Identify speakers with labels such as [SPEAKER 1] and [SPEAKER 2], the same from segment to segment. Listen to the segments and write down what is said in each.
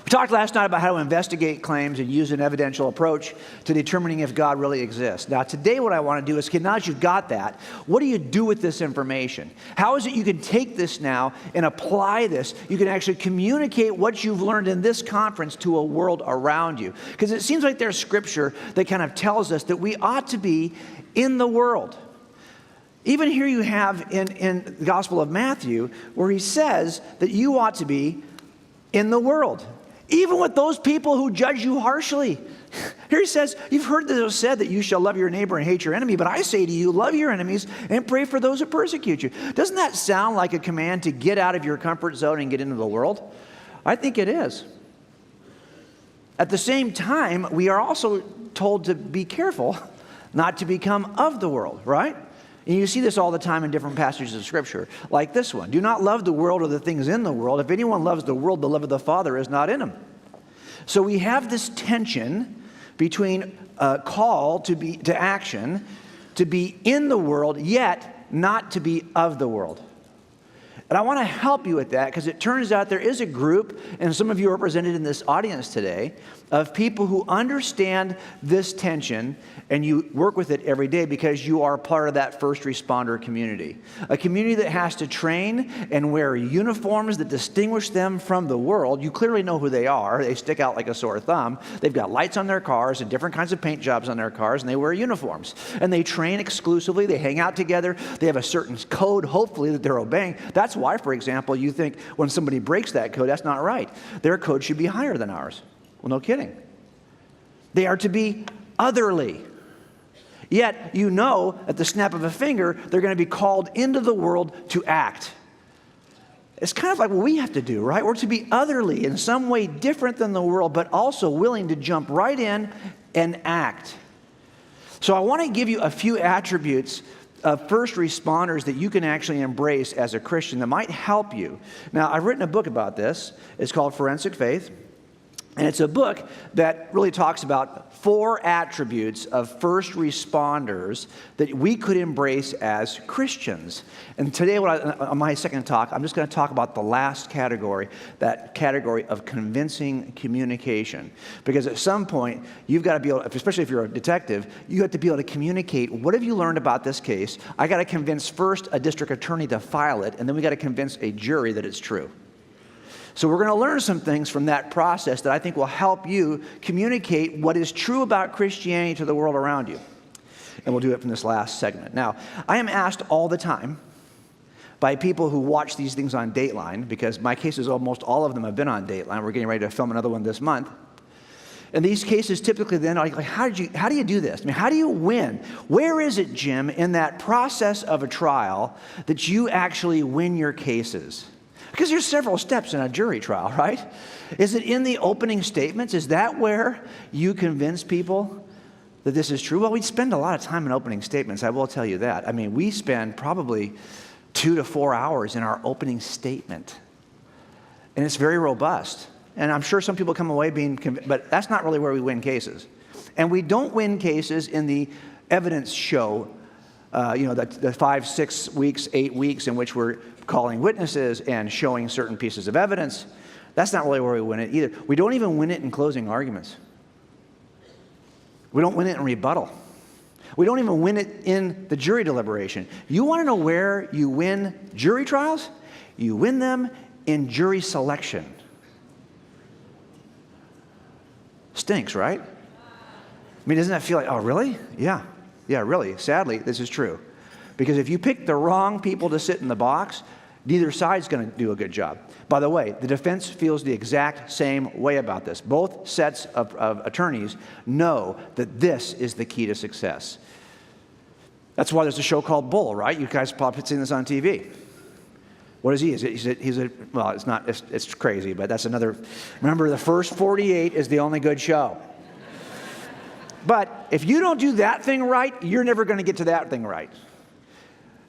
[SPEAKER 1] We talked last night about how to investigate claims and use an evidential approach to determining if God really exists. Now, today what I want to do is, now that you've got that, what do you do with this information? How is it you can take this now and apply this? You can actually communicate what you've learned in this conference to a world around you. Because it seems like there's scripture that kind of tells us that we ought to be in the world. Even here you have in the Gospel of Matthew where he says that you ought to be in the world. Even with those people who judge you harshly. Here he says, you've heard that it was said that you shall love your neighbor and hate your enemy, but I say to you, love your enemies and pray for those who persecute you. Doesn't that sound like a command to get out of your comfort zone and get into the world? I think it is. At the same time, we are also told to be careful not to become of the world, right? And you see this all the time in different passages of Scripture, like this one. Do not love the world or the things in the world. If anyone loves the world, the love of the Father is not in him. So we have this tension between a call to action, to be in the world, yet not to be of the world. And I want to help you with that because it turns out there is a group, and some of you are represented in this audience today, of people who understand this tension, and you work with it every day because you are part of that first responder community. A community that has to train and wear uniforms that distinguish them from the world. You clearly know who they are. They stick out like a sore thumb. They've got lights on their cars and different kinds of paint jobs on their cars, and they wear uniforms. And they train exclusively. They hang out together. They have a certain code, hopefully, that they're obeying. That's why, for example, you think when somebody breaks that code, that's not right. Their code should be higher than ours. Well, no kidding. They are to be otherly. Yet, you know, at the snap of a finger, they're going to be called into the world to act. It's kind of like what we have to do, right? We're to be otherly, in some way different than the world, but also willing to jump right in and act. So I want to give you a few attributes of first responders that you can actually embrace as a Christian that might help you. Now, I've written a book about this. It's called Forensic Faith. And it's a book that really talks about 4 attributes of first responders that we could embrace as Christians. And today, on my second talk, I'm just going to talk about the last category, that category of convincing communication. Because at some point, you've got to be able, especially if you're a detective, you have to be able to communicate, what have you learned about this case? I got to convince first a district attorney to file it, and then we got to convince a jury that it's true. So we're going to learn some things from that process that I think will help you communicate what is true about Christianity to the world around you. And we'll do it from this last segment. Now, I am asked all the time by people who watch these things on Dateline, because my cases, almost all of them have been on Dateline. We're getting ready to film another one this month. And these cases typically then are like, how do you do this? I mean, how do you win? Where is it, Jim, in that process of a trial that you actually win your cases? Because there's several steps in a jury trial, right? Is it in the opening statements? Is that where you convince people that this is true? Well, we spend a lot of time in opening statements, I will tell you that. I mean, we spend probably 2 to 4 hours in our opening statement. And it's very robust. And I'm sure some people come away being convinced, but that's not really where we win cases. And we don't win cases in the evidence show, the 5, 6 weeks, 8 weeks in which we're calling witnesses and showing certain pieces of evidence. That's not really where we win it either. We don't even win it in closing arguments. We don't win it in rebuttal. We don't even win it in the jury deliberation. You want to know where you win jury trials? You win them in jury selection. Stinks, right? I mean, doesn't that feel like, oh, really? Yeah, really. Sadly, this is true. Because if you pick the wrong people to sit in the box, neither side's going to do a good job. By the way, the defense feels the exact same way about this. Both sets of attorneys know that this is the key to success. That's why there's a show called Bull, right? You guys probably seen this on TV. What is he? Well, it's not, it's crazy, but that's another. Remember, the first 48 is the only good show. But if you don't do that thing right, you're never going to get to that thing right.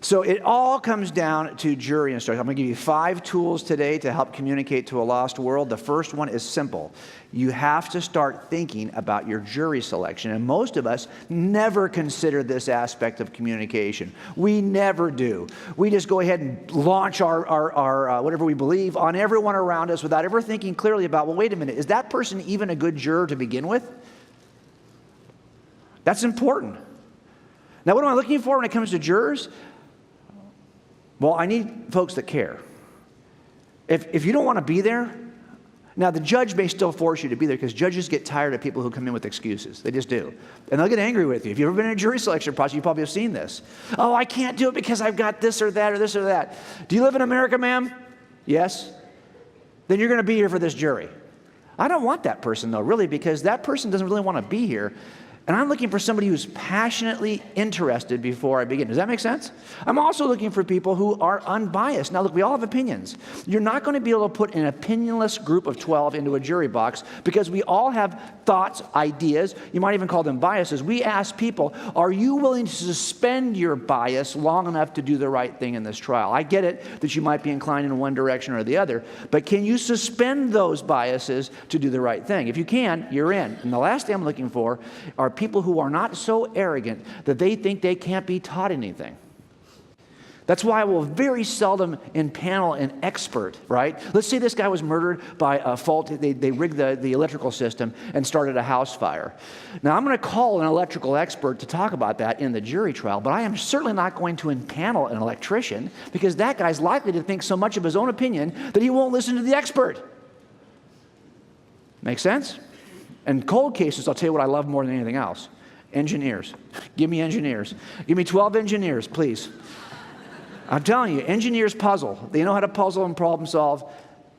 [SPEAKER 1] So it all comes down to jury instruction. I'm going to give you 5 tools today to help communicate to a lost world. The first one is simple. You have to start thinking about your jury selection. And most of us never consider this aspect of communication. We never do. We just go ahead and launch our whatever we believe on everyone around us without ever thinking clearly about, well, wait a minute, is that person even a good juror to begin with? That's important. Now, what am I looking for when it comes to jurors? Well, I need folks that care. If you don't want to be there, now the judge may still force you to be there because judges get tired of people who come in with excuses. They just do. And they'll get angry with you. If you've ever been in a jury selection process, you probably have seen this. Oh, I can't do it because I've got this or that or this or that. Do you live in America, ma'am? Yes. Then you're going to be here for this jury. I don't want that person, though, really, because that person doesn't really want to be here. And I'm looking for somebody who's passionately interested before I begin. Does that make sense? I'm also looking for people who are unbiased. Now, look, we all have opinions. You're not going to be able to put an opinionless group of 12 into a jury box because we all have thoughts, ideas. You might even call them biases. We ask people, are you willing to suspend your bias long enough to do the right thing in this trial? I get it that you might be inclined in one direction or the other, but can you suspend those biases to do the right thing? If you can, you're in. And the last thing I'm looking for are people who are not so arrogant that they think they can't be taught anything. That's why I will very seldom impanel an expert, right? Let's say this guy was murdered by a fault. They rigged the electrical system and started a house fire. Now, I'm going to call an electrical expert to talk about that in the jury trial, but I am certainly not going to impanel an electrician because that guy's likely to think so much of his own opinion that he won't listen to the expert. Make sense? And cold cases, I'll tell you what I love more than anything else. Engineers. Give me engineers. Give me 12 engineers, please. I'm telling you, engineers puzzle. They know how to puzzle and problem solve.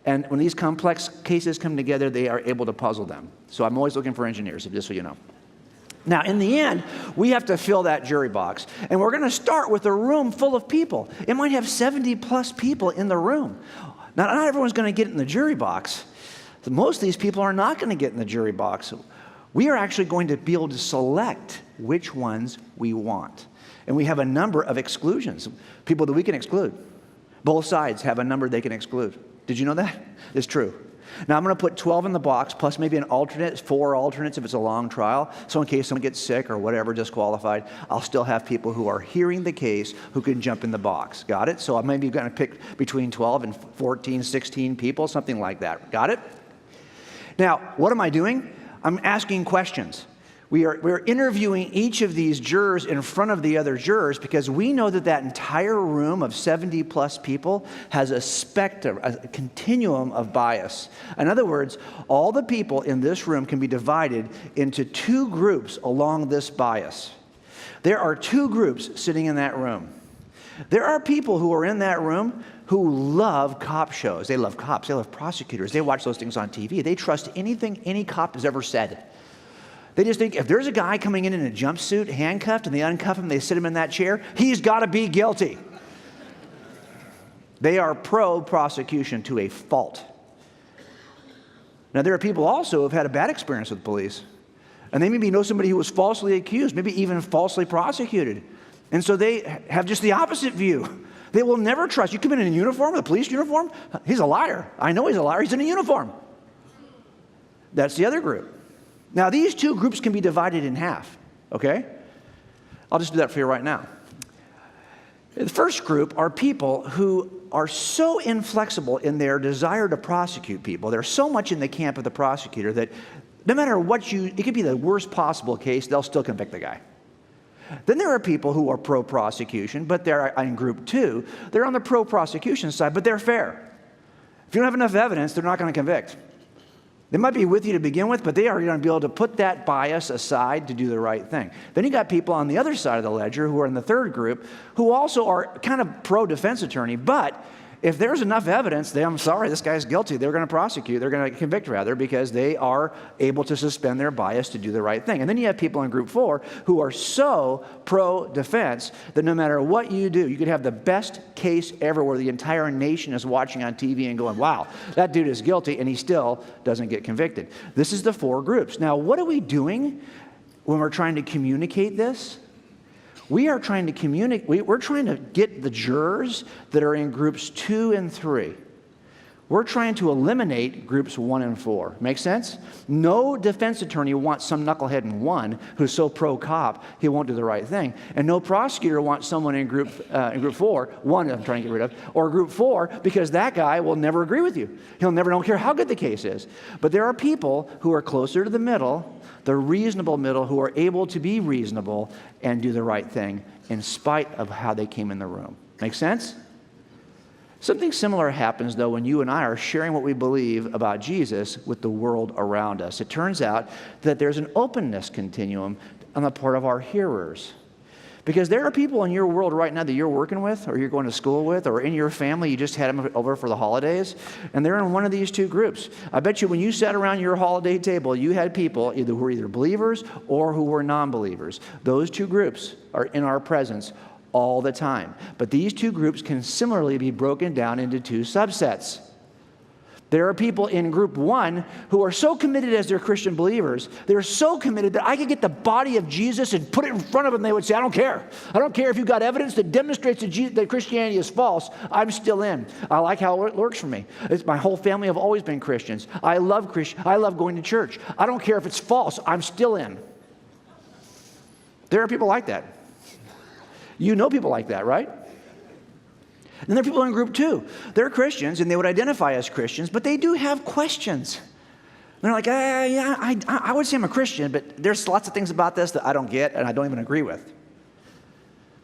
[SPEAKER 1] And when these complex cases come together, they are able to puzzle them. So I'm always looking for engineers, just so you know. Now, in the end, we have to fill that jury box. And we're going to start with a room full of people. It might have 70 plus people in the room. Now, not everyone's going to get in the jury box. Most of these people are not going to get in the jury box. We are actually going to be able to select which ones we want. And we have a number of exclusions, people that we can exclude. Both sides have a number they can exclude. Did you know that? It's true. Now, I'm going to put 12 in the box, plus maybe an alternate, 4 alternates if it's a long trial. So in case someone gets sick or whatever, disqualified, I'll still have people who are hearing the case who can jump in the box. Got it? So I'm maybe going to pick between 12 and 14, 16 people, something like that. Got it? Now, what am I doing? I'm asking questions. We're interviewing each of these jurors in front of the other jurors because we know that that entire room of 70 plus people has a spectrum, a continuum of bias. In other words, all the people in this room can be divided into 2 groups along this bias. There are 2 groups sitting in that room. There are people who are in that room who love cop shows. They love cops. They love prosecutors. They watch those things on TV. They trust anything any cop has ever said. They just think if there's a guy coming in a jumpsuit, handcuffed, and they uncuff him, they sit him in that chair, he's got to be guilty. They are pro-prosecution to a fault. Now, there are people also who have had a bad experience with police. And they maybe know somebody who was falsely accused, maybe even falsely prosecuted. And so they have just the opposite view. They will never trust. You come in a uniform, a police uniform, he's a liar. I know he's a liar. He's in a uniform. That's the other group. Now, these 2 groups can be divided in half, okay? I'll just do that for you right now. The first group are people who are so inflexible in their desire to prosecute people. They're so much in the camp of the prosecutor that no matter what it could be the worst possible case, they'll still convict the guy. Then there are people who are pro-prosecution, but they're in group 2. They're on the pro-prosecution side, but they're fair. If you don't have enough evidence, they're not going to convict. They might be with you to begin with, but they are going to be able to put that bias aside to do the right thing. Then you got people on the other side of the ledger who are in the third group who also are kind of pro-defense attorney, but if there's enough evidence, I'm sorry, this guy's guilty. They're going to prosecute. They're going to convict, rather, because they are able to suspend their bias to do the right thing. And then you have people in group 4 who are so pro-defense that no matter what you do, you could have the best case ever where the entire nation is watching on TV and going, wow, that dude is guilty, and he still doesn't get convicted. This is the 4 groups. Now, what are we doing when we're trying to communicate this? We are trying to communicate, we're trying to get the jurors that are in groups 2 and 3. We're trying to eliminate groups 1 and 4. Make sense? No defense attorney wants some knucklehead in 1 who's so pro-cop he won't do the right thing. And no prosecutor wants someone in group 4, 1 I'm trying to get rid of, or group 4, because that guy will never agree with you. Don't care how good the case is. But there are people who are closer to the middle, the reasonable middle, who are able to be reasonable and do the right thing in spite of how they came in the room. Make sense? Something similar happens, though, when you and I are sharing what we believe about Jesus with the world around us. It turns out that there's an openness continuum on the part of our hearers. Because there are people in your world right now that you're working with, or you're going to school with, or in your family, you just had them over for the holidays, and they're in one of these 2 groups. I bet you when you sat around your holiday table, you had people who were either believers or who were non-believers. Those 2 groups are in our presence all the time. But these 2 groups can similarly be broken down into 2 subsets. There are people in group 1 who are so committed as their Christian believers, they're so committed that I could get the body of Jesus and put it in front of them, they would say, I don't care. I don't care if you've got evidence that demonstrates that Christianity is false, I'm still in. I like how it works for me. My whole family have always been Christians. I love going to church. I don't care if it's false, I'm still in. There are people like that. You know people like that, right? And there are people in group 2. They're Christians, and they would identify as Christians, but they do have questions. They're like, I would say I'm a Christian, but there's lots of things about this that I don't get and I don't even agree with.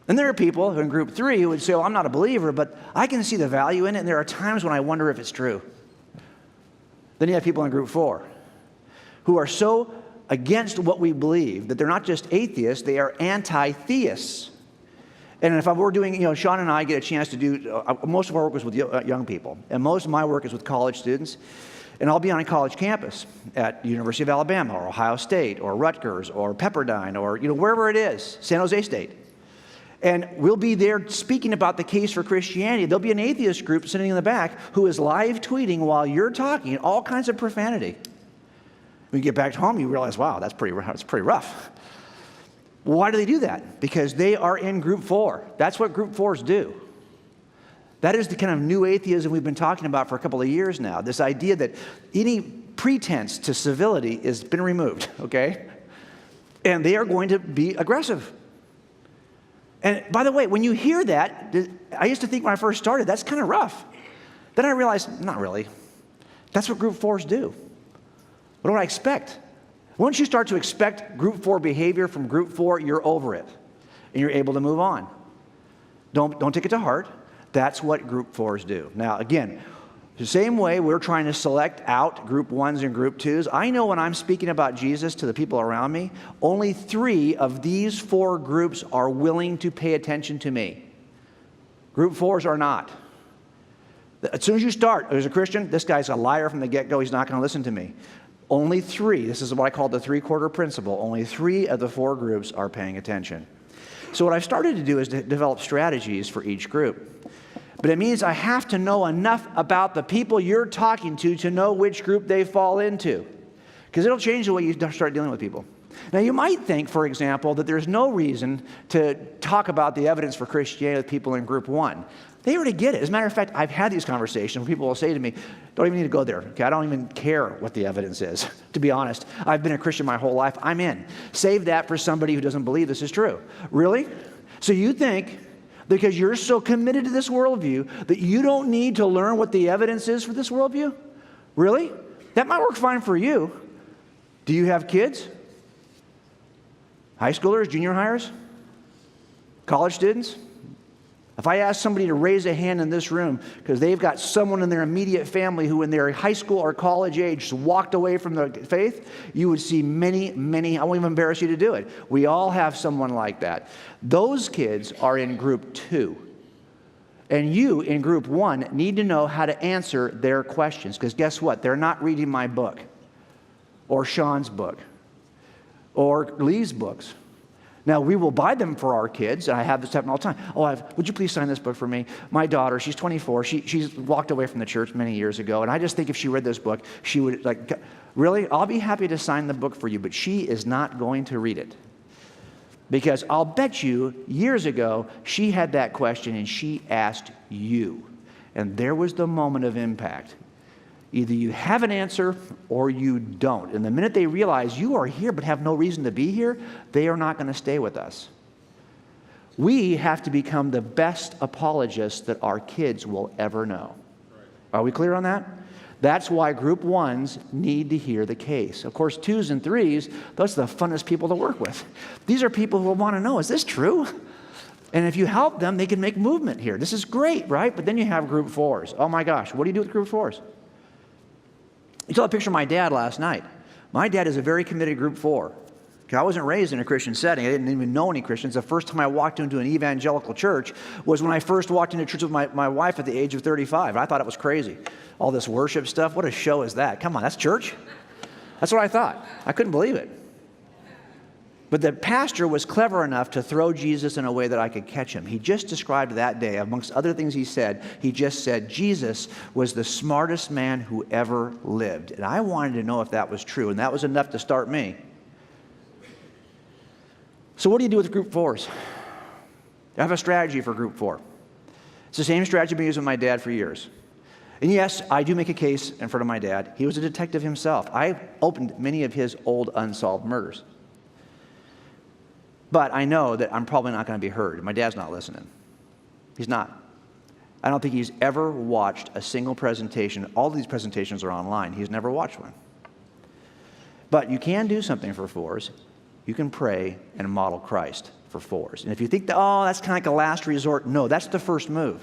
[SPEAKER 1] And there are people in group 3 who would say, well, I'm not a believer, but I can see the value in it, and there are times when I wonder if it's true. Then you have people in group 4 who are so against what we believe that they're not just atheists, they are anti-theists. And if we're doing, Sean and I get a chance to do, most of our work is with young people, and most of my work is with college students. And I'll be on a college campus at University of Alabama or Ohio State or Rutgers or Pepperdine or, wherever it is, San Jose State. And we'll be there speaking about the case for Christianity. There'll be an atheist group sitting in the back who is live tweeting while you're talking all kinds of profanity. When you get back home, you realize, wow, that's pretty rough. Why do they do that? Because they are in group 4. That's what group 4s do. That is the kind of new atheism we've been talking about for a couple of years now. This idea that any pretense to civility has been removed, okay? And they are going to be aggressive. And by the way, when you hear that, I used to think when I first started, that's kind of rough. Then I realized, not really. That's what group 4s do. What do I expect? Once you start to expect group 4 behavior from group 4, you're over it, and you're able to move on. Don't take it to heart. That's what group 4s do. Now, again, the same way we're trying to select out group 1s and group 2s, I know when I'm speaking about Jesus to the people around me, only 3 of these 4 groups are willing to pay attention to me. Group 4s are not. As soon as you start, as a Christian, this guy's a liar from the get-go, he's not going to listen to me. Only 3, this is what I call the 3-quarter principle, only 3 of the 4 groups are paying attention. So what I've started to do is to develop strategies for each group. But it means I have to know enough about the people you're talking to know which group they fall into. Because it'll change the way you start dealing with people. Now you might think, for example, that there's no reason to talk about the evidence for Christianity with people in group 1. They already get it. As a matter of fact, I've had these conversations where people will say to me, don't even need to go there. Okay, I don't even care what the evidence is, to be honest. I've been a Christian my whole life. I'm in. Save that for somebody who doesn't believe this is true. Really? So you think, because you're so committed to this worldview, that you don't need to learn what the evidence is for this worldview? Really? That might work fine for you. Do you have kids? High schoolers, junior hires? College students? If I ask somebody to raise a hand in this room because they've got someone in their immediate family who in their high school or college age just walked away from the faith, you would see many, I won't even embarrass you to do it. We all have someone like that. Those kids are in group 2. And you, in group 1, need to know how to answer their questions. Because guess what? They're not reading my book or Sean's book or Lee's books. Now, we will buy them for our kids. I have this happen all the time. Would you please sign this book for me? My daughter, she's 24. She's walked away from the church many years ago. And I just think if she read this book, she would really? I'll be happy to sign the book for you. But she is not going to read it. Because I'll bet you years ago, she had that question and she asked you. And there was the moment of impact. Either you have an answer or you don't. And the minute they realize you are here but have no reason to be here, they are not going to stay with us. We have to become the best apologists that our kids will ever know. Are we clear on that? That's why group ones need to hear the case. Of course, twos and threes, those are the funnest people to work with. These are people who want to know, is this true? And if you help them, they can make movement here. This is great, right? But then you have group fours. Oh my gosh, what do you do with group fours? You saw a picture of my dad last night. My dad is a very committed group four. I wasn't raised in a Christian setting. I didn't even know any Christians. The first time I walked into an evangelical church was when I first walked into church with my wife at the age of 35. I thought it was crazy. All this worship stuff. What a show is that? Come on, that's church? That's what I thought. I couldn't believe it. But the pastor was clever enough to throw Jesus in a way that I could catch him. He just described that day, amongst other things he just said, Jesus was the smartest man who ever lived. And I wanted to know if that was true, and that was enough to start me. So what do you do with group fours? I have a strategy for group four. It's the same strategy I've been using with my dad for years. And yes, I do make a case in front of my dad. He was a detective himself. I opened many of his old unsolved murders. But I know that I'm probably not going to be heard. My dad's not listening. He's not. I don't think he's ever watched a single presentation. All of these presentations are online. He's never watched one. But you can do something for fours. You can pray and model Christ for fours. And if you think that, oh, that's kind of like a last resort, no, that's the first move.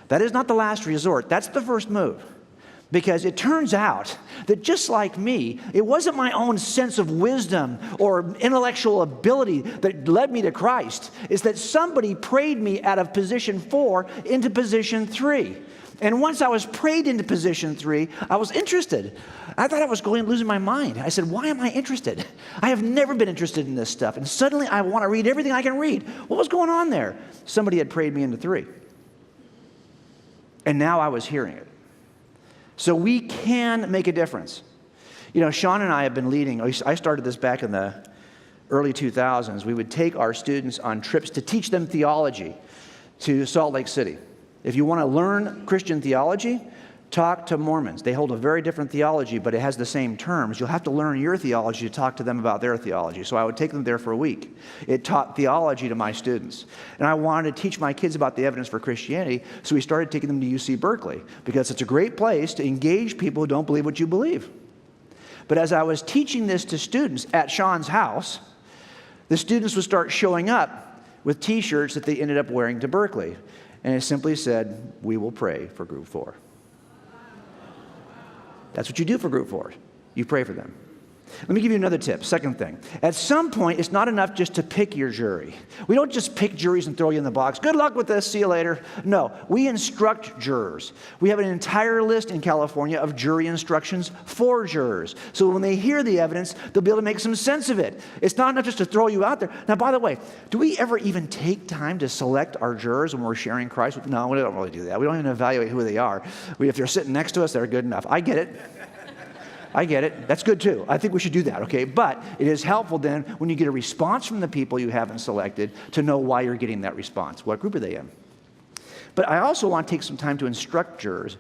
[SPEAKER 1] That is not the last resort. That's the first move. Because it turns out that just like me, it wasn't my own sense of wisdom or intellectual ability that led me to Christ. It's that somebody prayed me out of position 4 into position 3. And once I was prayed into position 3, I was interested. I thought I was losing my mind. I said, why am I interested? I have never been interested in this stuff. And suddenly I want to read everything I can read. What was going on there? Somebody had prayed me into 3. And now I was hearing it. So we can make a difference. You know, Sean and I have been leading. I started this back in the early 2000s. We would take our students on trips to teach them theology to Salt Lake City. If you want to learn Christian theology, talk to Mormons. They hold a very different theology, but it has the same terms. You'll have to learn your theology to talk to them about their theology. So I would take them there for a week. It taught theology to my students. And I wanted to teach my kids about the evidence for Christianity, so we started taking them to UC Berkeley, because it's a great place to engage people who don't believe what you believe. But as I was teaching this to students at Sean's house, the students would start showing up with T-shirts that they ended up wearing to Berkeley. And it simply said, we will pray for group 4. That's what you do for group 4. You pray for them. Let me give you another tip. Second thing. At some point, it's not enough just to pick your jury. We don't just pick juries and throw you in the box. Good luck with this. See you later. No, we instruct jurors. We have an entire list in California of jury instructions for jurors. So when they hear the evidence, they'll be able to make some sense of it. It's not enough just to throw you out there. Now, by the way, do we ever even take time to select our jurors when we're sharing Christ? No, we don't really do that. We don't even evaluate who they are. If they're sitting next to us, they're good enough. I get it. I get it. That's good too. I think we should do that, okay? But it is helpful then when you get a response from the people you haven't selected to know why you're getting that response. What group are they in? But I also want to take some time to instruct jurors.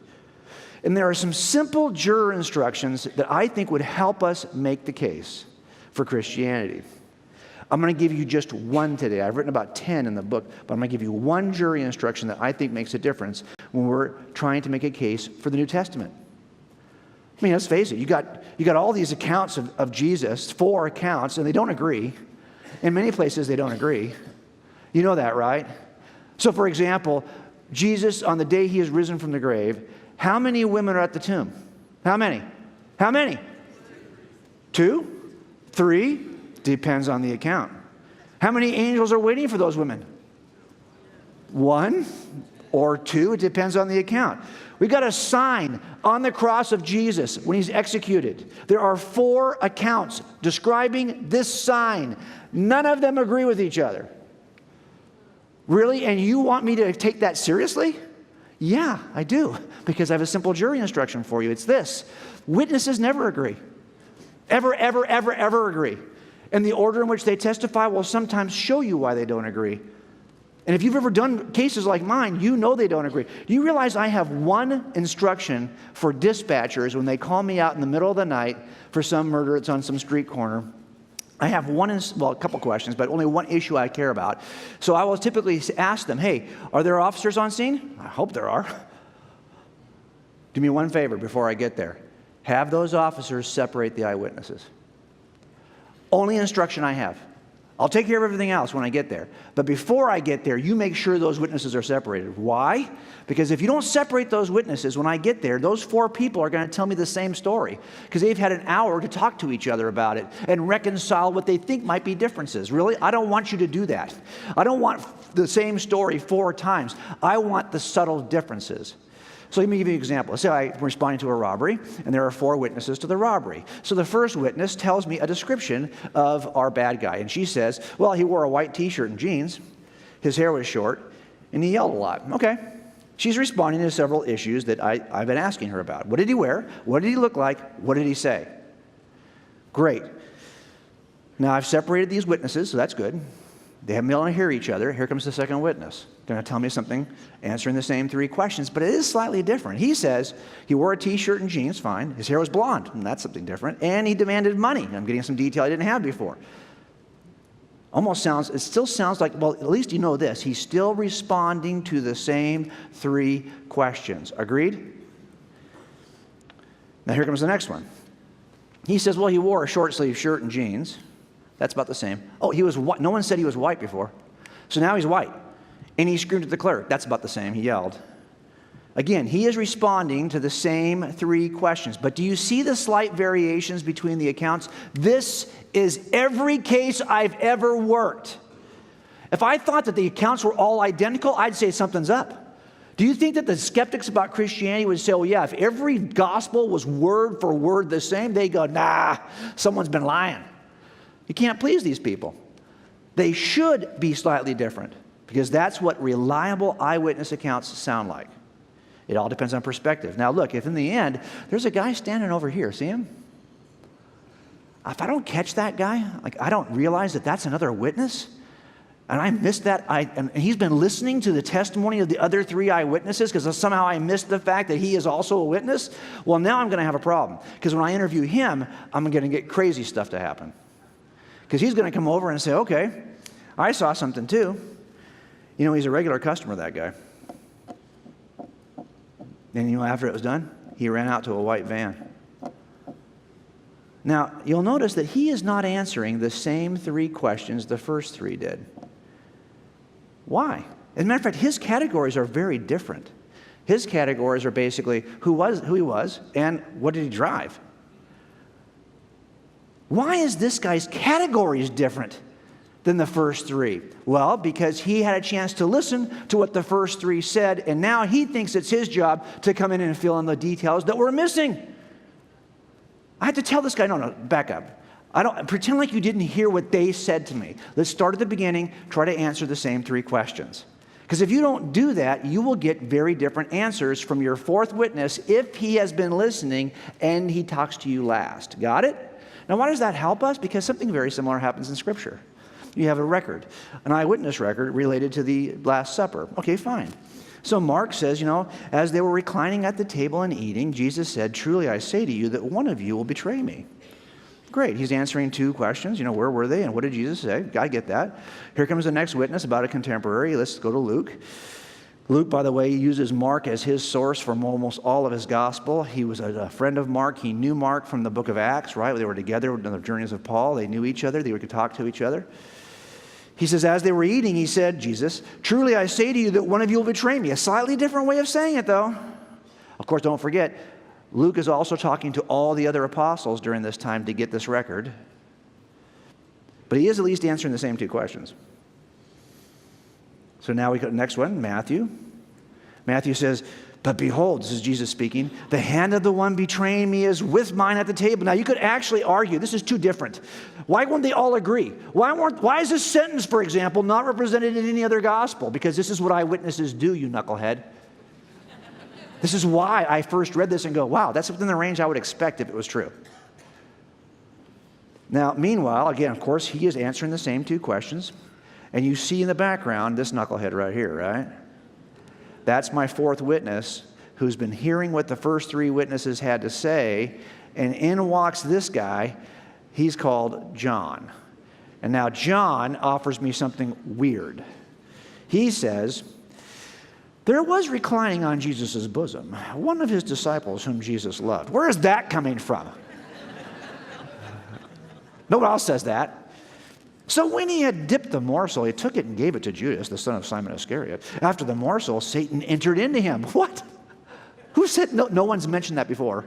[SPEAKER 1] And there are some simple juror instructions that I think would help us make the case for Christianity. I'm going to give you just one today. I've written about 10 in the book, but I'm going to give you one jury instruction that I think makes a difference when we're trying to make a case for the New Testament. I mean, let's face it, you got all these accounts of Jesus, 4 accounts, and they don't agree. In many places, they don't agree. You know that, right? So, for example, Jesus, on the day he is risen from the grave, how many women are at the tomb? How many? How many? 2? 3? Depends on the account. How many angels are waiting for those women? 1 or 2? It depends on the account. We got a sign on the cross of Jesus when he's executed. There are 4 accounts describing this sign. None of them agree with each other. Really? And you want me to take that seriously? Yeah, I do, because I have a simple jury instruction for you. It's this. Witnesses never agree. Ever agree. And the order in which they testify will sometimes show you why they don't agree. And if you've ever done cases like mine, you know they don't agree. Do you realize I have one instruction for dispatchers when they call me out in the middle of the night for some murder that's on some street corner? I have a couple questions, but only one issue I care about. So I will typically ask them, hey, are there officers on scene? I hope there are. Do me one favor before I get there. Have those officers separate the eyewitnesses. Only instruction I have. I'll take care of everything else when I get there. But before I get there, you make sure those witnesses are separated. Why? Because if you don't separate those witnesses when I get there, those 4 people are going to tell me the same story because they've had an hour to talk to each other about it and reconcile what they think might be differences. Really? I don't want you to do that. I don't want the same story 4 times. I want the subtle differences. So let me give you an example. Let's say I'm responding to a robbery, and there are 4 witnesses to the robbery. So the first witness tells me a description of our bad guy, and she says, well, he wore a white T-shirt and jeans, his hair was short, and he yelled a lot. Okay. She's responding to several issues that I've been asking her about. What did he wear? What did he look like? What did he say? Great. Now, I've separated these witnesses, so that's good. They haven't been able to hear each other. Here comes the second witness. They're going to tell me something, answering the same 3 questions, but it is slightly different. He says he wore a T-shirt and jeans, fine. His hair was blonde, and that's something different. And he demanded money. I'm getting some detail I didn't have before. It still sounds like, well, at least you know this. He's still responding to the same 3 questions. Agreed? Now here comes the next one. He says, well, he wore a short-sleeve shirt and jeans. That's about the same. Oh, he was white. No one said he was white before. So now he's white. And he screamed at the clerk. That's about the same. He yelled. Again, he is responding to the same 3 questions. But do you see the slight variations between the accounts? This is every case I've ever worked. If I thought that the accounts were all identical, I'd say something's up. Do you think that the skeptics about Christianity would say, well, yeah, if every gospel was word for word the same, they go, nah, someone's been lying. You can't please these people. They should be slightly different because that's what reliable eyewitness accounts sound like. It all depends on perspective. Now look, if in the end, there's a guy standing over here, see him? If I don't catch that guy, like I don't realize that that's another witness, and I missed that, and he's been listening to the testimony of the other 3 eyewitnesses because somehow I missed the fact that he is also a witness, well, now I'm going to have a problem because when I interview him, I'm going to get crazy stuff to happen. Because he's going to come over and say, okay, I saw something too. You know, he's a regular customer, that guy. And you know, after it was done, he ran out to a white van. Now, you'll notice that he is not answering the same 3 questions the first 3 did. Why? As a matter of fact, his categories are very different. His categories are basically who he was and what did he drive. Why is this guy's categories different than the first 3? Well, because he had a chance to listen to what the first 3 said, and now he thinks it's his job to come in and fill in the details that we're missing. I had to tell this guy, no, back up. Pretend like you didn't hear what they said to me. Let's start at the beginning, try to answer the same 3 questions. Because if you don't do that, you will get very different answers from your 4th witness if he has been listening and he talks to you last. Got it? Now, why does that help us? Because something very similar happens in Scripture. You have a record, an eyewitness record related to the Last Supper. Okay, fine. So Mark says, as they were reclining at the table and eating, Jesus said, truly I say to you that one of you will betray me. Great. He's answering 2 questions. Where were they and what did Jesus say? I get that. Here comes the next witness about a contemporary. Let's go to Luke. Luke, by the way, uses Mark as his source for almost all of his gospel. He was a friend of Mark. He knew Mark from the book of Acts, right? They were together on the journeys of Paul. They knew each other. They could talk to each other. He says, as they were eating, he said, Jesus, truly I say to you that one of you will betray me. A slightly different way of saying it, though. Of course, don't forget, Luke is also talking to all the other apostles during this time to get this record. But he is at least answering the same 2 questions. So now we go to the next one, Matthew. Matthew says, but behold, this is Jesus speaking, the hand of the one betraying me is with mine at the table. Now you could actually argue, this is too different. Why wouldn't they all agree? Why is this sentence, for example, not represented in any other gospel? Because this is what eyewitnesses do, you knucklehead. This is why I first read this and go, wow, that's within the range I would expect if it was true. Now, meanwhile, again, of course, he is answering the same two questions. And you see in the background this knucklehead right here, right? That's my fourth witness who's been hearing what the first three witnesses had to say. And in walks this guy. He's called John. And now John offers me something weird. He says, there was reclining on Jesus' bosom one of his disciples whom Jesus loved. Where is that coming from? No one else says that. So when he had dipped the morsel, he took it and gave it to Judas, the son of Simon Iscariot. After the morsel, Satan entered into him. What? Who said? No one's mentioned that before.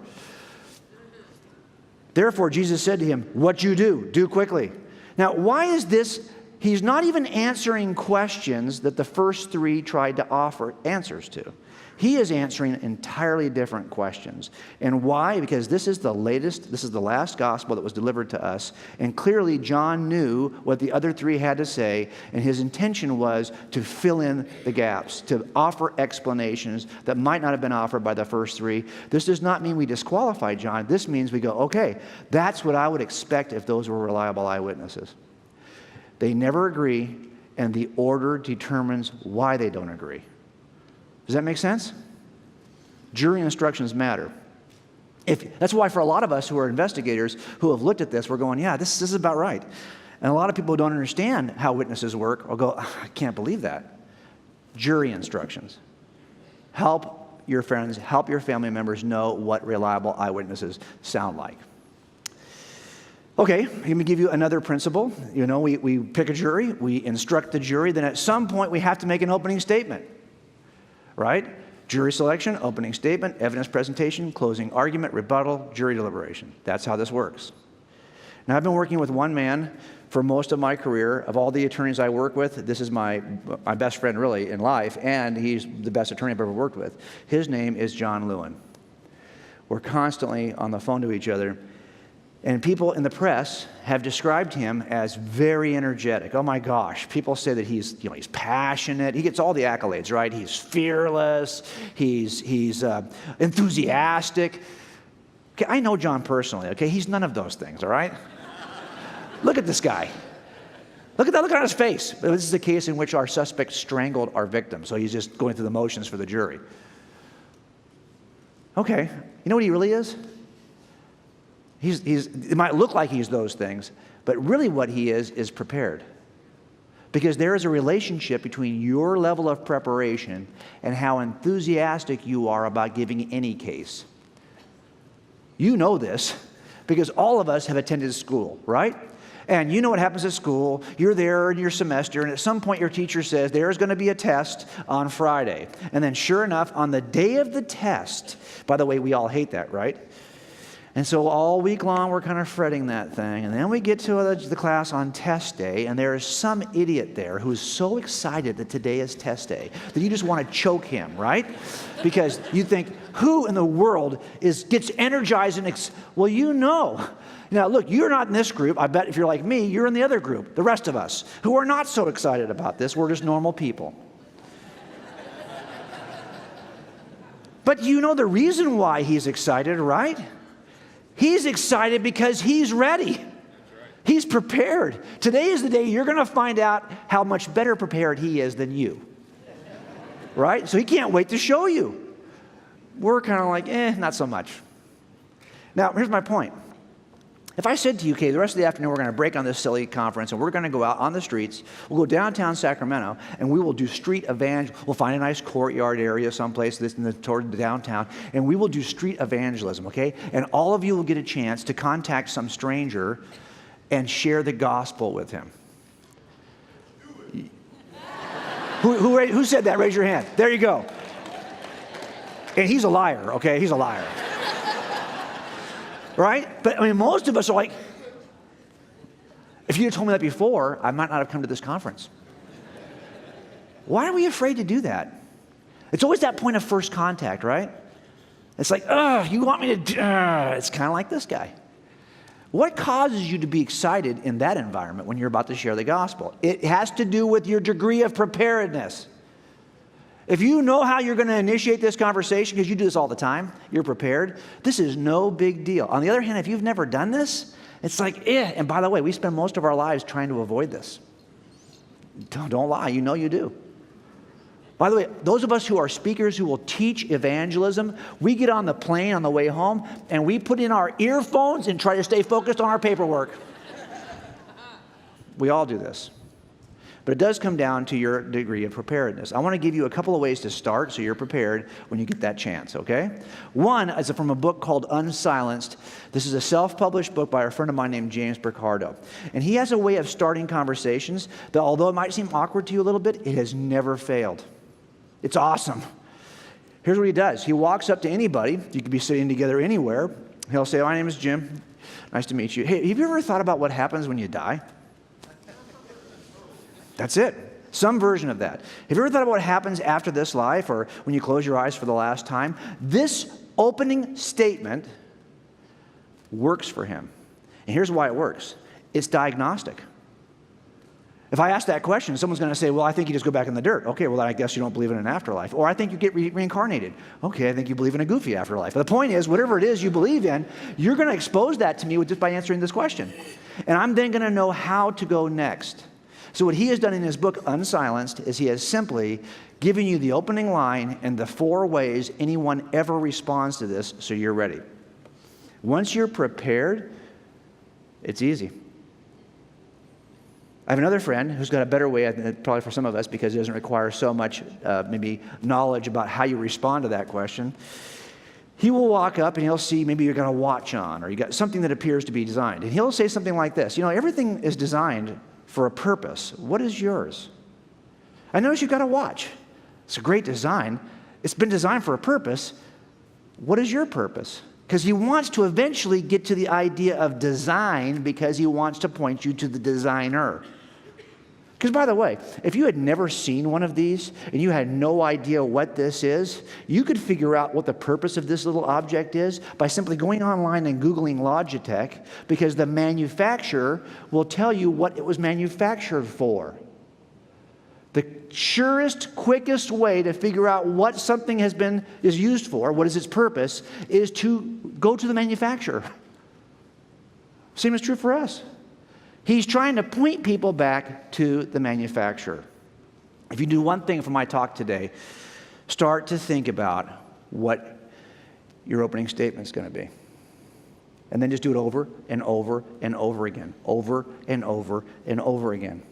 [SPEAKER 1] Therefore, Jesus said to him, what you do quickly. Now, why is this? He's not even answering questions that the first three tried to offer answers to. He is answering entirely different questions. And why? Because this is the last gospel that was delivered to us. And clearly, John knew what the other three had to say. And his intention was to fill in the gaps, to offer explanations that might not have been offered by the first three. This does not mean we disqualify John. This means we go, okay, that's what I would expect if those were reliable eyewitnesses. They never agree, and the order determines why they don't agree. Does that make sense? Jury instructions matter. That's why for a lot of us who are investigators who have looked at this, we're going, yeah, this is about right. And a lot of people who don't understand how witnesses work will go, I can't believe that. Jury instructions. Help your friends, help your family members know what reliable eyewitnesses sound like. Okay, let me give you another principle. You know, we pick a jury, we instruct the jury, then at some point we have to make an opening statement. Right? Jury selection, opening statement, evidence presentation, closing argument, rebuttal, jury deliberation. That's how this works. Now, I've been working with one man for most of my career. Of all the attorneys I work with, this is my best friend really in life, and he's the best attorney I've ever worked with. His name is John Lewin. We're constantly on the phone to each other. And people in the press have described him as very energetic. Oh my gosh, people say that he's passionate. He gets all the accolades, right? He's fearless. He's enthusiastic. Okay, I know John personally. Okay, he's none of those things. All right. Look at this guy. Look at that. Look at his face. This is the case in which our suspect strangled our victim. So he's just going through the motions for the jury. Okay, you know what he really is? It might look like he's those things, but really what he is prepared. Because there is a relationship between your level of preparation and how enthusiastic you are about giving any case. You know this because all of us have attended school, right? And you know what happens at school. You're there in your semester, and at some point your teacher says, there's going to be a test on Friday. And then sure enough, on the day of the test, by the way, we all hate that, right? And so all week long, we're kind of fretting that thing. And then we get to the class on test day, and there is some idiot there who's so excited that today is test day that you just want to choke him, right? Because you think, who in the world gets energized and well, you know. Now, look, you're not in this group. I bet if you're like me, you're in the other group, the rest of us, who are not so excited about this. We're just normal people. But you know the reason why he's excited, right? He's excited because he's ready. He's prepared. Today is the day you're going to find out how much better prepared he is than you. Right? So he can't wait to show you. We're kind of like, not so much. Now, here's my point. If I said to you, okay, the rest of the afternoon we're going to break on this silly conference and we're going to go out on the streets, we'll go downtown Sacramento and we will do street evangelism. We'll find a nice courtyard area someplace toward the downtown, and we will do street evangelism, okay? And all of you will get a chance to contact some stranger and share the gospel with him. Who said that? Raise your hand. There you go. And he's a liar, okay? He's a liar. Right? But I mean, most of us are like, if you had told me that before, I might not have come to this conference. Why are we afraid to do that? It's always that point of first contact, right? It's like, you want me to, it's kind of like this guy. What causes you to be excited in that environment when you're about to share the gospel? It has to do with your degree of preparedness. If you know how you're going to initiate this conversation, because you do this all the time, you're prepared, this is no big deal. On the other hand, if you've never done this, It's like, and by the way, we spend most of our lives trying to avoid this. Don't lie, you know you do. By the way, those of us who are speakers who will teach evangelism, we get on the plane on the way home and we put in our earphones and try to stay focused on our paperwork. We all do this. But it does come down to your degree of preparedness. I want to give you a couple of ways to start so you're prepared when you get that chance, okay? One is from a book called Unsilenced. This is a self-published book by a friend of mine named James Picardo. And he has a way of starting conversations that, although it might seem awkward to you a little bit, it has never failed. It's awesome. Here's what he does. He walks up to anybody. You could be sitting together anywhere. He'll say, my name is Jim. Nice to meet you. Hey, have you ever thought about what happens when you die? That's it. Some version of that. Have you ever thought about what happens after this life or when you close your eyes for the last time? This opening statement works for him. And here's why it works. It's diagnostic. If I ask that question, someone's going to say, well, I think you just go back in the dirt. Okay, well, then I guess you don't believe in an afterlife. Or I think you get reincarnated. Okay, I think you believe in a goofy afterlife. But the point is, whatever it is you believe in, you're going to expose that to me just by answering this question. And I'm then going to know how to go next. So what he has done in his book, Unsilenced, is he has simply given you the opening line and the 4 ways anyone ever responds to this so you're ready. Once you're prepared, it's easy. I have another friend who's got a better way, probably for some of us, because it doesn't require so much maybe knowledge about how you respond to that question. He will walk up and he'll see maybe you've got a watch on or you got something that appears to be designed. And he'll say something like this, everything is designed for a purpose. What is yours? I notice you've got a watch. It's a great design. It's been designed for a purpose. What is your purpose? Because he wants to eventually get to the idea of design because he wants to point you to the designer. Because by the way, if you had never seen one of these and you had no idea what this is, you could figure out what the purpose of this little object is by simply going online and Googling Logitech, because the manufacturer will tell you what it was manufactured for. The surest, quickest way to figure out what something is used for, what is its purpose, is to go to the manufacturer. Same is true for us. He's trying to point people back to the manufacturer. If you do one thing from my talk today, start to think about what your opening statement is going to be. And then just do it over and over and over again, over and over and over again.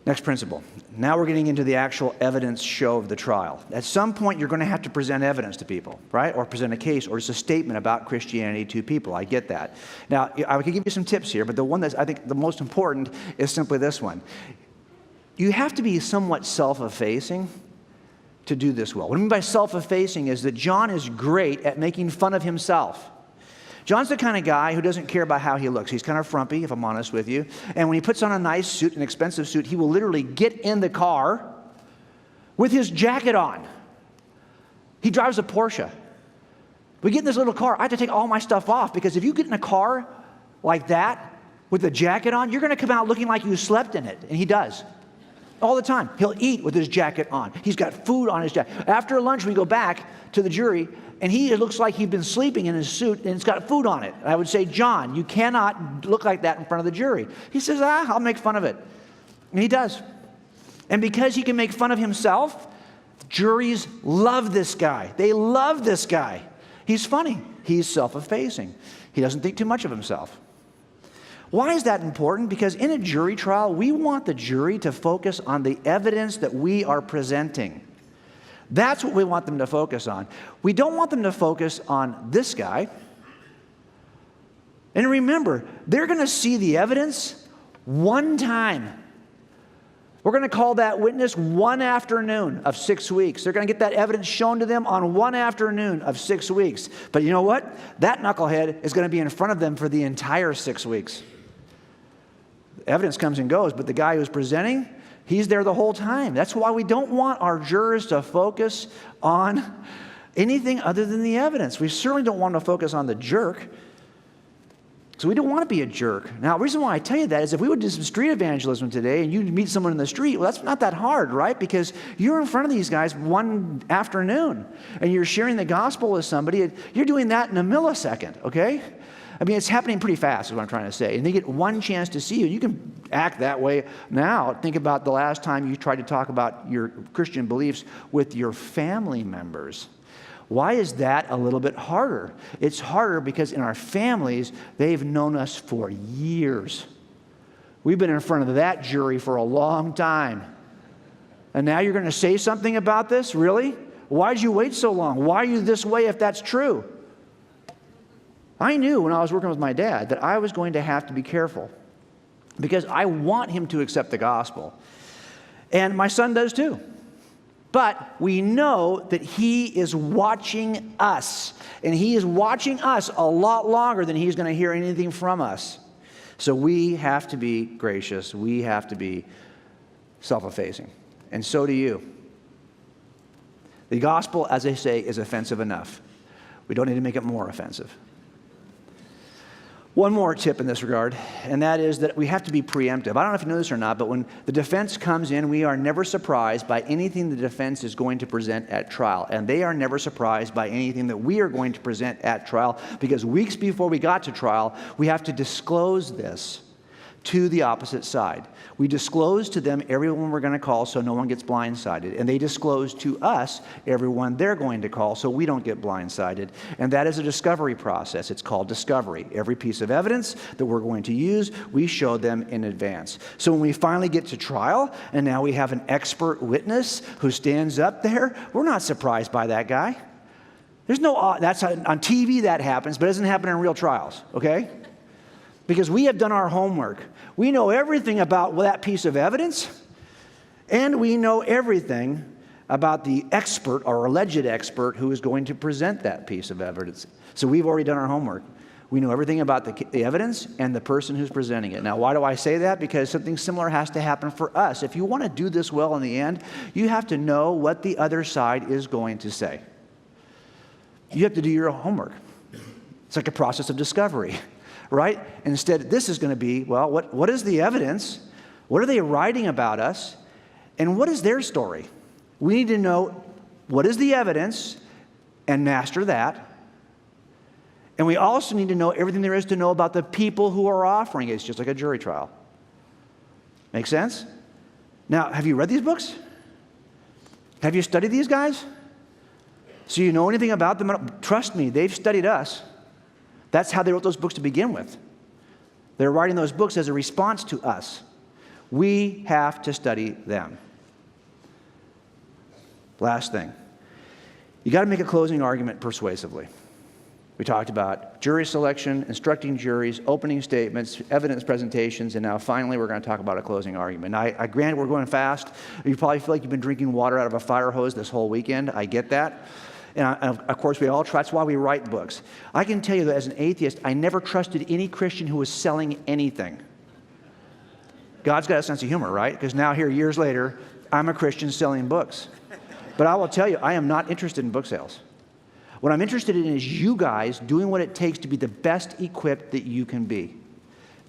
[SPEAKER 1] Next principle. Now we're getting into the actual evidence show of the trial. At some point, you're going to have to present evidence to people, right? Or present a case or just a statement about Christianity to people. I get that. Now, I could give you some tips here, but the one that's I think the most important is simply this one. You have to be somewhat self-effacing to do this well. What I mean by self-effacing is that John is great at making fun of himself. John's the kind of guy who doesn't care about how he looks. He's kind of frumpy, if I'm honest with you. And when he puts on a nice suit, an expensive suit, he will literally get in the car with his jacket on. He drives a Porsche. We get in this little car. I have to take all my stuff off because if you get in a car like that with the jacket on, you're going to come out looking like you slept in it. And he does. All the time. He'll eat with his jacket on. He's got food on his jacket. After lunch, we go back to the jury, and it looks like he'd been sleeping in his suit, and it's got food on it. And I would say, John, you cannot look like that in front of the jury. He says, I'll make fun of it. And he does. And because he can make fun of himself, juries love this guy. They love this guy. He's funny. He's self-effacing. He doesn't think too much of himself. Why is that important? Because in a jury trial, we want the jury to focus on the evidence that we are presenting. That's what we want them to focus on. We don't want them to focus on this guy. And remember, they're going to see the evidence one time. We're going to call that witness one afternoon of 6 weeks. They're going to get that evidence shown to them on one afternoon of 6 weeks. But you know what? That knucklehead is going to be in front of them for the entire 6 weeks. Evidence comes and goes, but the guy who's presenting, he's there the whole time. That's why we don't want our jurors to focus on anything other than the evidence. We certainly don't want to focus on the jerk. So we don't want to be a jerk. Now, the reason why I tell you that is if we would do some street evangelism today and you meet someone in the street, well, that's not that hard, right? Because you're in front of these guys one afternoon and you're sharing the gospel with somebody. You're doing that in a millisecond, okay? I mean, it's happening pretty fast is what I'm trying to say. And they get one chance to see you. You can act that way now. Think about the last time you tried to talk about your Christian beliefs with your family members. Why is that a little bit harder? It's harder because in our families, they've known us for years. We've been in front of that jury for a long time. And now you're going to say something about this? Really? Why did you wait so long? Why are you this way if that's true? I knew when I was working with my dad that I was going to have to be careful because I want him to accept the gospel. And my son does too. But we know that he is watching us. And he is watching us a lot longer than he's going to hear anything from us. So we have to be gracious. We have to be self-effacing. And so do you. The gospel, as I say, is offensive enough. We don't need to make it more offensive. One more tip in this regard, and that is that we have to be preemptive. I don't know if you know this or not, but when the defense comes in, we are never surprised by anything the defense is going to present at trial. And they are never surprised by anything that we are going to present at trial, because weeks before we got to trial, we have to disclose this to the opposite side. We disclose to them everyone we're going to call so no one gets blindsided. And they disclose to us everyone they're going to call so we don't get blindsided. And that is a discovery process. It's called discovery. Every piece of evidence that we're going to use, we show them in advance. So when we finally get to trial, and now we have an expert witness who stands up there, we're not surprised by that guy. There's no, that's on TV that happens, but it doesn't happen in real trials, okay? Because we have done our homework. We know everything about that piece of evidence, and we know everything about the expert or alleged expert who is going to present that piece of evidence. So we've already done our homework. We know everything about the evidence and the person who's presenting it. Now, why do I say that? Because something similar has to happen for us. If you want to do this well in the end, you have to know what the other side is going to say. You have to do your homework. It's like a process of discovery. Right? Instead, this is going to be, well, what is the evidence? What are they writing about us? And what is their story? We need to know what is the evidence and master that. And we also need to know everything there is to know about the people who are offering it. It's just like a jury trial. Make sense? Now, have you read these books? Have you studied these guys? So you know anything about them? Trust me, they've studied us. That's how they wrote those books to begin with. They're writing those books as a response to us. We have to study them. Last thing. You got to make a closing argument persuasively. We talked about jury selection, instructing juries, opening statements, evidence presentations, and now finally we're going to talk about a closing argument. Now, I grant we're going fast. You probably feel like you've been drinking water out of a fire hose this whole weekend. I get that. And of course, we all try. That's why we write books. I can tell you that as an atheist, I never trusted any Christian who was selling anything. God's got a sense of humor, right? Because now here, years later, I'm a Christian selling books. But I will tell you, I am not interested in book sales. What I'm interested in is you guys doing what it takes to be the best equipped that you can be.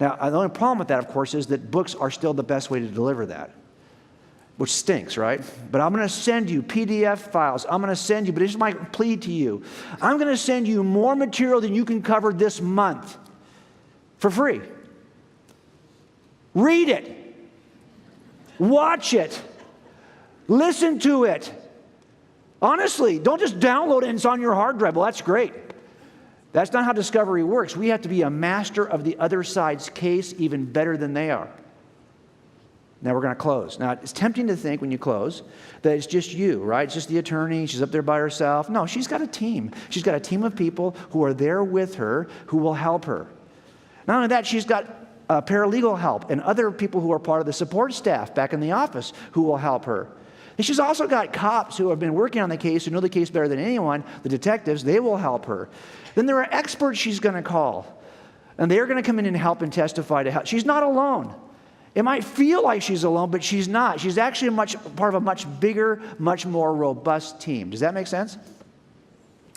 [SPEAKER 1] Now, the only problem with that, of course, is that books are still the best way to deliver that. Which stinks, right? But I'm going to send you PDF files. I'm going to send you, but this is my plea to you. I'm going to send you more material than you can cover this month for free. Read it. Watch it. Listen to it. Honestly, don't just download it and it's on your hard drive. Well, that's great. That's not how discovery works. We have to be a master of the other side's case even better than they are. Now we're going to close. Now, it's tempting to think when you close that it's just you, right? It's just the attorney. She's up there by herself. No, she's got a team. She's got a team of people who are there with her who will help her. Not only that, she's got paralegal help and other people who are part of the support staff back in the office who will help her. And she's also got cops who have been working on the case, who know the case better than anyone, the detectives. They will help her. Then there are experts she's going to call. And they're going to come in and help and testify to help. She's not alone. It might feel like she's alone, but she's not. She's actually part of a much bigger, much more robust team. Does that make sense?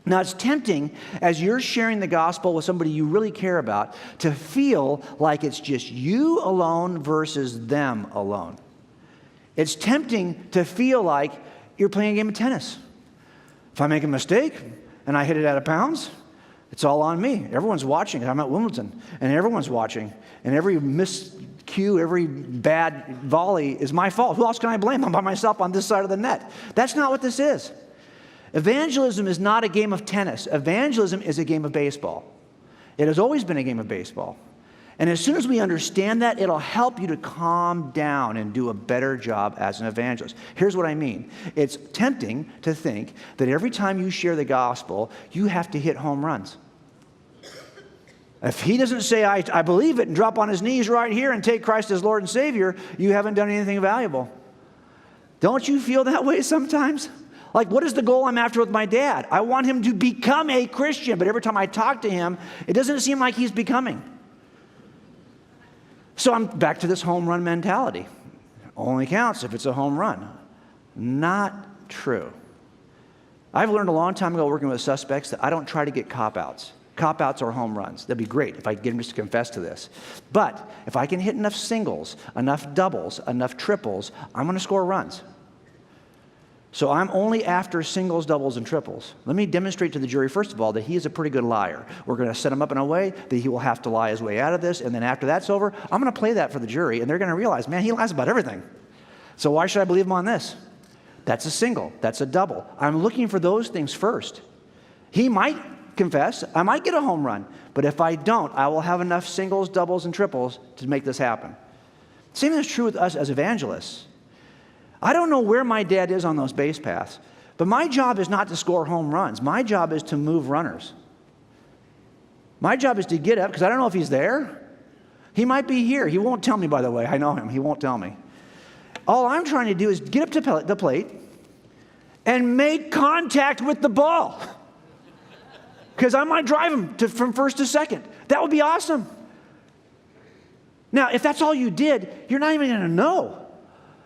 [SPEAKER 1] Now, it's tempting as you're sharing the gospel with somebody you really care about to feel like it's just you alone versus them alone. It's tempting to feel like you're playing a game of tennis. If I make a mistake and I hit it out of bounds, it's all on me. Everyone's watching. I'm at Wimbledon, and everyone's watching. And every miscue, every bad volley is my fault. Who else can I blame? I'm by myself on this side of the net. That's not what this is. Evangelism is not a game of tennis. Evangelism is a game of baseball. It has always been a game of baseball. And as soon as we understand that, it'll help you to calm down and do a better job as an evangelist. Here's what I mean. It's tempting to think that every time you share the gospel, you have to hit home runs. If he doesn't say, I believe it, and drop on his knees right here and take Christ as Lord and Savior, you haven't done anything valuable. Don't you feel that way sometimes? Like, what is the goal I'm after with my dad? I want him to become a Christian, but every time I talk to him, it doesn't seem like he's becoming. So I'm back to this home run mentality. Only counts if it's a home run. Not true. I've learned a long time ago working with suspects that I don't try to get cop-outs. Cop-outs or home runs. That'd be great if I could get them just to confess to this. But if I can hit enough singles, enough doubles, enough triples, I'm going to score runs. So I'm only after singles, doubles, and triples. Let me demonstrate to the jury, first of all, that he is a pretty good liar. We're going to set him up in a way that he will have to lie his way out of this, and then after that's over, I'm going to play that for the jury, and they're going to realize, man, he lies about everything. So why should I believe him on this? That's a single. That's a double. I'm looking for those things first. He might confess. I might get a home run. But if I don't, I will have enough singles, doubles, and triples to make this happen. Same is true with us as evangelists. I don't know where my dad is on those base paths, but my job is not to score home runs. My job is to move runners. My job is to get up, because I don't know if he's there. He might be here. He won't tell me, by the way. I know him. He won't tell me. All I'm trying to do is get up to the plate and make contact with the ball. Because I might drive him from first to second. That would be awesome. Now, if that's all you did, you're not even going to know.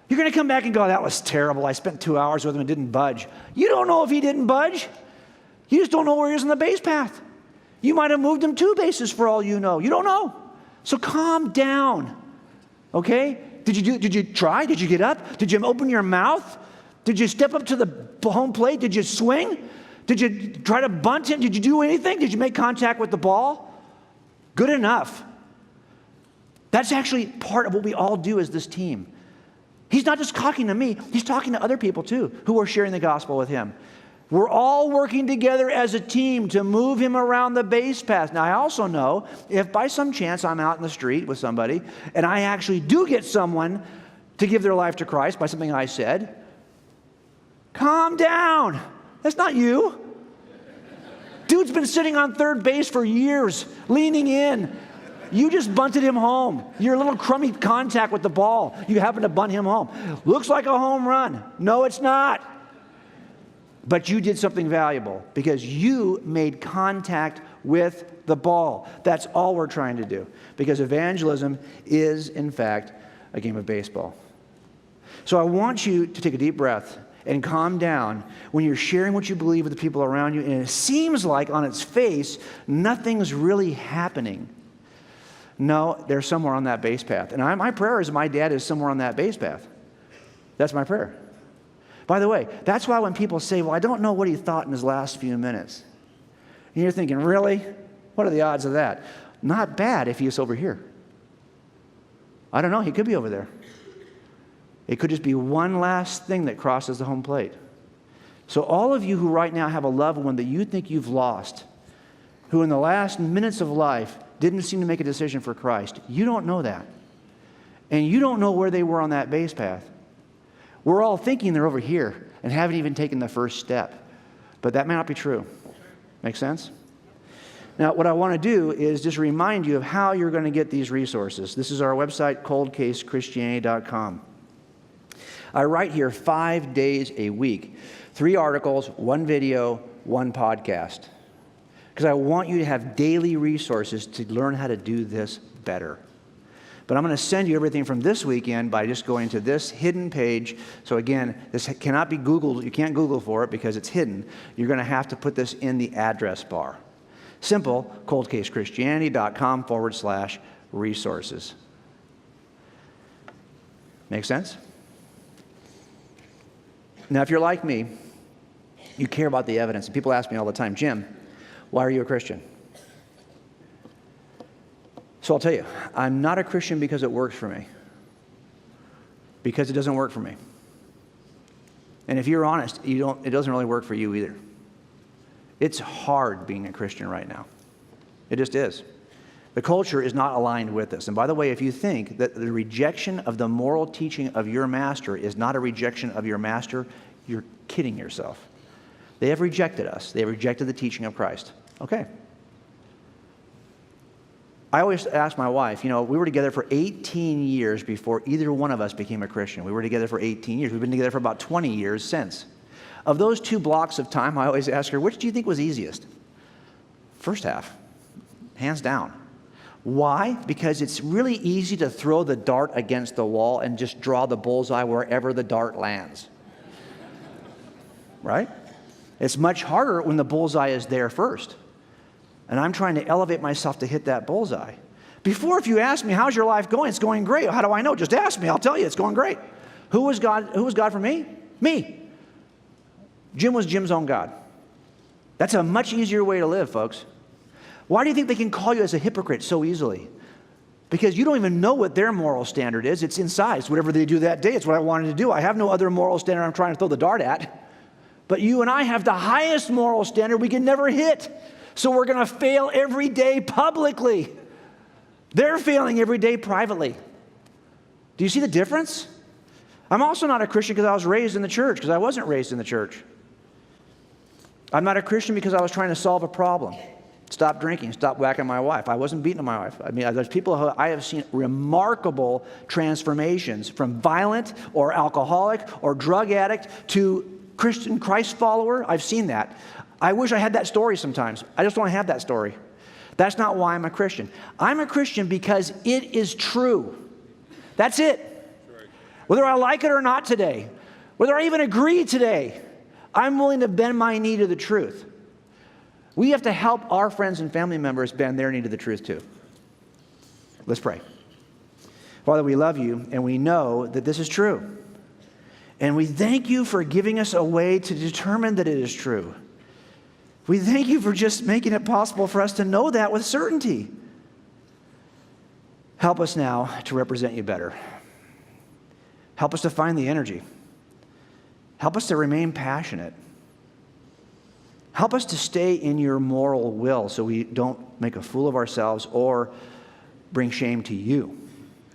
[SPEAKER 1] You're going to come back and go, that was terrible. I spent 2 hours with him and didn't budge. You don't know if he didn't budge. You just don't know where he is on the base path. You might have moved him 2 bases for all you know. You don't know. So calm down. Okay? Did you try? Did you get up? Did you open your mouth? Did you step up to the home plate? Did you swing? Did you try to bunt him? Did you do anything? Did you make contact with the ball? Good enough. That's actually part of what we all do as this team. He's not just talking to me. He's talking to other people too who are sharing the gospel with him. We're all working together as a team to move him around the base path. Now, I also know if by some chance I'm out in the street with somebody and I actually do get someone to give their life to Christ by something I said, calm down. That's not you. Dude's been sitting on third base for years, leaning in. You just bunted him home. Your little crummy contact with the ball, you happen to bunt him home. Looks like a home run. No, it's not. But you did something valuable because you made contact with the ball. That's all we're trying to do, because evangelism is, in fact, a game of baseball. So I want you to take a deep breath and calm down when you're sharing what you believe with the people around you, and it seems like on its face, nothing's really happening. No, they're somewhere on that base path. And my prayer is my dad is somewhere on that base path. That's my prayer. By the way, that's why when people say, well, I don't know what he thought in his last few minutes. And you're thinking, really? What are the odds of that? Not bad if he's over here. I don't know. He could be over there. It could just be one last thing that crosses the home plate. So all of you who right now have a loved one that you think you've lost, who in the last minutes of life didn't seem to make a decision for Christ, you don't know that. And you don't know where they were on that base path. We're all thinking they're over here and haven't even taken the first step. But that may not be true. Make sense? Now, what I want to do is just remind you of how you're going to get these resources. This is our website, coldcasechristianity.com. I write here 5 days a week, 3 articles, 1 video, 1 podcast. Because I want you to have daily resources to learn how to do this better. But I'm going to send you everything from this weekend by just going to this hidden page. So again, this cannot be Googled. You can't Google for it because it's hidden. You're going to have to put this in the address bar. Simple, coldcasechristianity.com/resources. Make sense? Now, if you're like me, you care about the evidence. And people ask me all the time, Jim, why are you a Christian? So I'll tell you, I'm not a Christian because it works for me. Because it doesn't work for me. And if you're honest, it doesn't really work for you either. It's hard being a Christian right now. It just is. The culture is not aligned with this. And by the way, if you think that the rejection of the moral teaching of your master is not a rejection of your master, you're kidding yourself. They have rejected us. They have rejected the teaching of Christ. Okay. I always ask my wife, we were together for 18 years before either one of us became a Christian. We were together for 18 years. We've been together for about 20 years since. Of those 2 blocks of time, I always ask her, which do you think was easiest? First half, hands down. Why? Because it's really easy to throw the dart against the wall and just draw the bullseye wherever the dart lands. Right? It's much harder when the bullseye is there first. And I'm trying to elevate myself to hit that bullseye. Before, if you ask me, how's your life going? It's going great. How do I know? Just ask me. I'll tell you it's going great. Who was God for me? Me. Jim was Jim's own God. That's a much easier way to live, folks. Why do you think they can call you as a hypocrite so easily? Because you don't even know what their moral standard is. It's inside. It's whatever they do that day. It's what I wanted to do. I have no other moral standard I'm trying to throw the dart at. But you and I have the highest moral standard we can never hit. So we're going to fail every day publicly. They're failing every day privately. Do you see the difference? I'm also not a Christian because I was raised in the church, because I wasn't raised in the church. I'm not a Christian because I was trying to solve a problem. Stop drinking, stop whacking my wife. I wasn't beating my wife. I mean, there's people who I have seen remarkable transformations from violent or alcoholic or drug addict to Christian Christ follower. I've seen that. I wish I had that story sometimes. I just don't have that story. That's not why I'm a Christian. I'm a Christian because it is true. That's it. Whether I like it or not today, whether I even agree today, I'm willing to bend my knee to the truth. We have to help our friends and family members bend their knee to the truth too. Let's pray. Father, we love you and we know that this is true. And we thank you for giving us a way to determine that it is true. We thank you for just making it possible for us to know that with certainty. Help us now to represent you better. Help us to find the energy. Help us to remain passionate. Help us to stay in your moral will so we don't make a fool of ourselves or bring shame to you.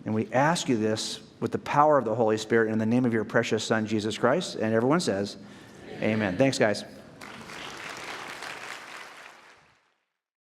[SPEAKER 1] And we ask you this with the power of the Holy Spirit in the name of your precious Son, Jesus Christ. And everyone says, amen. Thanks, guys.